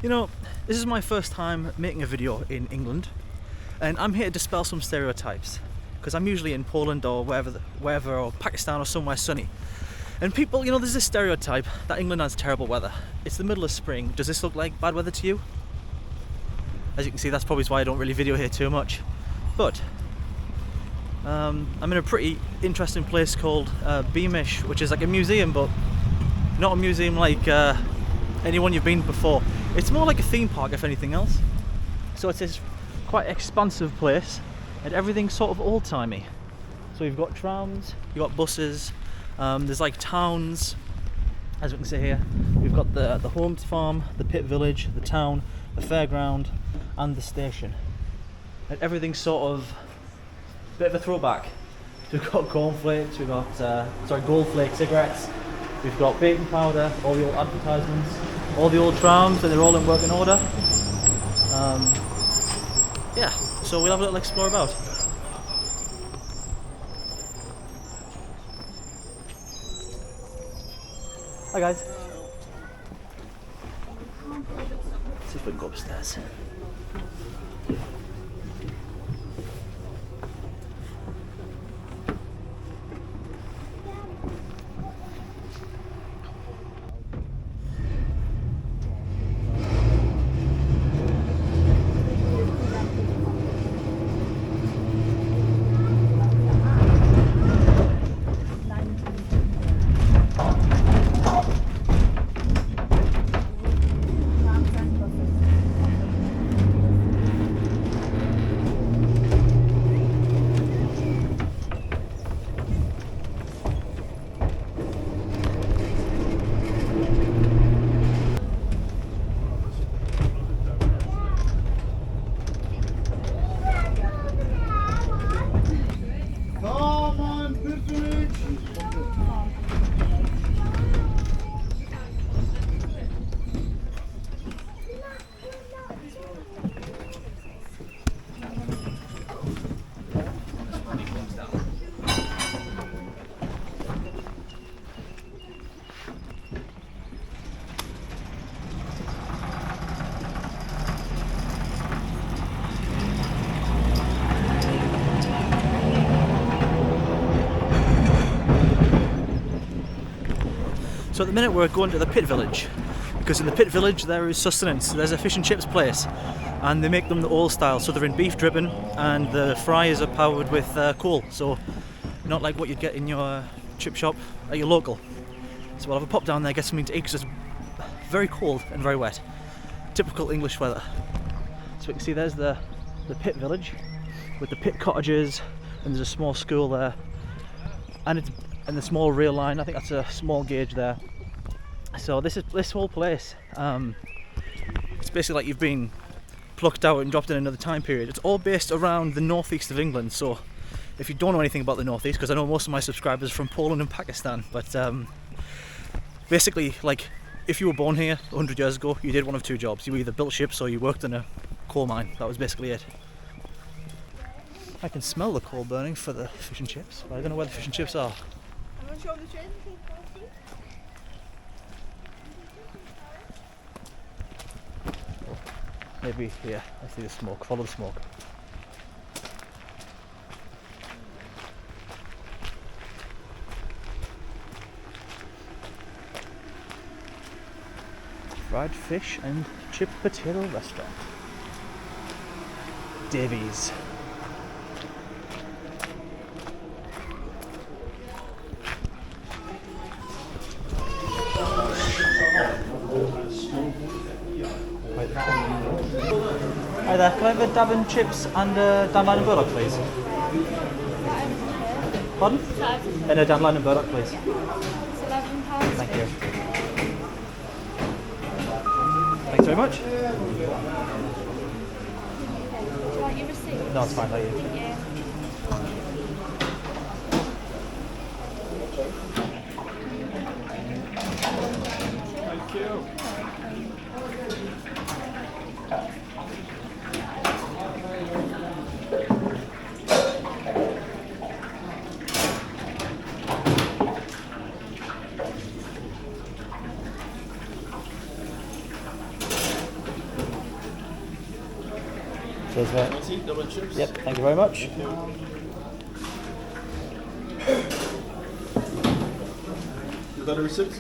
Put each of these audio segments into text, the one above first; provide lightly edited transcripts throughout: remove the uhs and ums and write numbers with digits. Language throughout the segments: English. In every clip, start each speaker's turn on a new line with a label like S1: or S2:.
S1: You know, this is my first time making a video in England, and I'm here to dispel some stereotypes because I'm usually in Poland or wherever, or Pakistan or somewhere sunny. And people, you know, there's this stereotype that England has terrible weather. It's the middle of spring. Does this look like bad weather to you? As you can see, that's probably why I don't really video here too much. But I'm in a pretty interesting place called Beamish, which is like a museum, but not a museum like anyone you've been before. It's more like a theme park, if anything else. So it's this quite expansive place, and everything's sort of old-timey. So you've got trams, you've got buses, there's like towns, as we can see here. We've got the Holmes farm, the pit village, the town, the fairground, and the station. And everything's sort of a bit of a throwback. So we've got cornflakes, we've got gold flake cigarettes, we've got baking powder, all the old advertisements, all the old trams, and they're all in working order. Yeah, so we'll have a little explore about. Hi guys. Let's see if we can go upstairs. So at the minute we're going to the pit village, because in the pit village there is sustenance. There's a fish and chips place, and they make them the old style, so they're in beef dripping, and the fryers are powered with coal, so not like what you'd get in your chip shop at your local. So we'll have a pop down there, get something to eat, because it's very cold and very wet. Typical English weather. So we can see there's the pit village with the pit cottages, and there's a small school there, and the small rail line. I think that's a small gauge there. So this whole place, it's basically like you've been plucked out and dropped in another time period. It's all based around the northeast of England. So if you don't know anything about the northeast, because I know most of my subscribers are from Poland and Pakistan, but basically, like, if you were born here 100 years ago, you did one of two jobs. You either built ships or you worked in a coal mine. That was basically it. I can smell the coal burning for the fish and chips, but I don't know where the fish and chips are.
S2: I'm not sure of the train.
S1: Maybe, yeah, I see the smoke. Follow the smoke. Fried fish and chip potato restaurant. Davies. Hi there, can I have a dab and chips and a dandelion and burdock, please? Pardon? And a dandelion and burdock, please.
S2: It's £11.
S1: Thank you. Thanks very much.
S2: Do you want your receipt?
S1: No, it's fine, thank you.
S2: Thank you.
S3: Thank you.
S1: Cheers, mate.
S3: Merci, double chips.
S1: Yep, thank you very much.
S3: You got a receipt?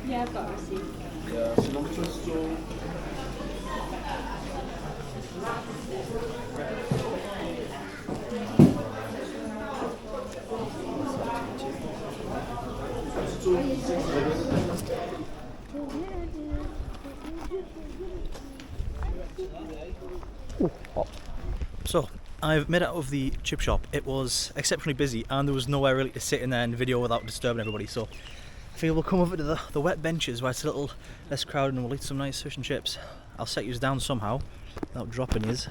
S2: Yeah, I've got a receipt.
S3: Yeah, sinon just so.
S1: So, I've made it out of the chip shop. It was exceptionally busy and there was nowhere really to sit in there and video without disturbing everybody, so I figure we'll come over to the wet benches where it's a little less crowded and we'll eat some nice fish and chips. I'll set yous down somehow without dropping yous.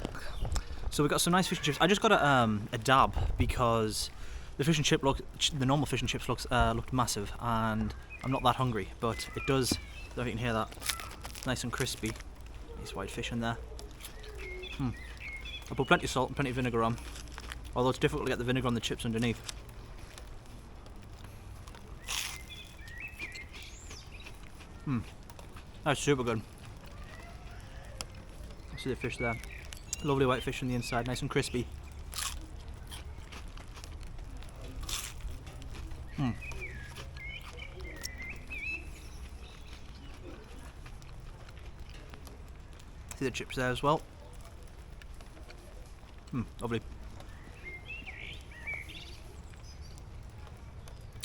S1: So we got some nice fish and chips. I just got a dab because the fish and chip the normal fish and chips looked massive and I'm not that hungry, but it does, I don't know if you can hear that, nice and crispy. Nice white fish in there. I put plenty of salt and plenty of vinegar on, although it's difficult to get the vinegar on the chips underneath. That's super good. See the fish there. Lovely white fish on the inside, nice and crispy. See the chips there as well. Lovely.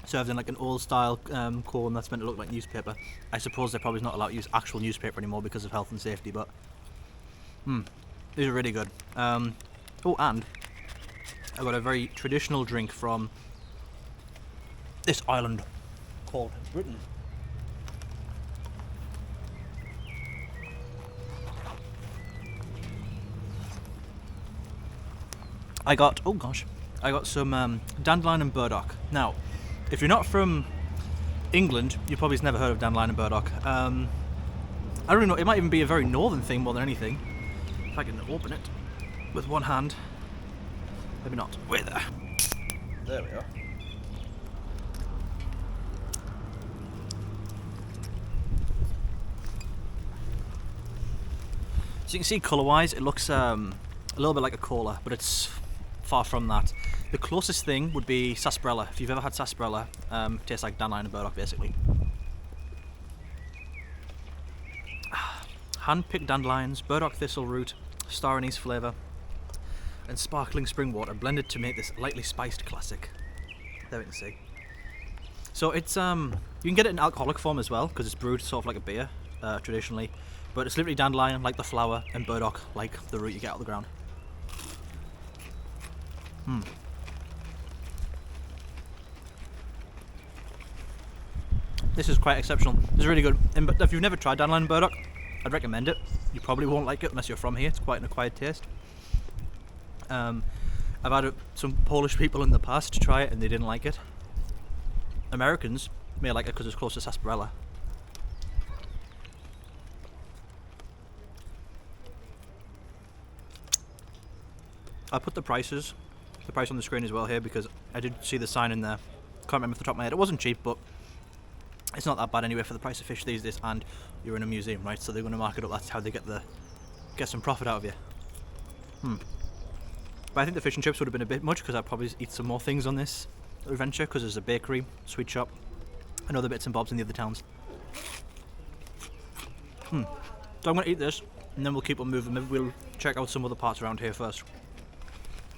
S1: Served in like an old style cone that's meant to look like newspaper. I suppose they're probably not allowed to use actual newspaper anymore because of health and safety, but these are really good. Oh, and I got a very traditional drink from this island called Britain. I got some dandelion and burdock. Now, if you're not from England, you probably have never heard of dandelion and burdock. I don't even know, it might even be a very northern thing more than anything. If I can open it with one hand. Maybe not. Wait there. There we are. So you can see colour-wise, it looks a little bit like a cola, but it's far from that. The closest thing would be sarsaparilla. If you've ever had sarsaparilla, it tastes like dandelion and burdock basically. Hand-picked dandelions, burdock thistle root, star anise flavour, and sparkling spring water blended to make this lightly spiced classic. There we can see. So it's you can get it in alcoholic form as well because it's brewed sort of like a beer traditionally, but it's literally dandelion like the flower and burdock like the root you get out of the ground. This is quite exceptional. This is really good. And if you've never tried dandelion and burdock, I'd recommend it. You probably won't like it unless you're from here. It's quite an acquired taste. I've had some Polish people in the past try it and they didn't like it. Americans may like it because it's close to sarsaparilla. I put the price on the screen as well here because I did see the sign in there. Can't remember off the top of my head. It wasn't cheap, but it's not that bad anyway for the price of fish these days, and you're in a museum, right? So they're going to mark it up. That's how they get some profit out of you. But I think the fish and chips would have been a bit much because I'd probably eat some more things on this adventure because there's a bakery, sweet shop, and other bits and bobs in the other towns. So I'm going to eat this and then we'll keep on moving. Maybe we'll check out some other parts around here first.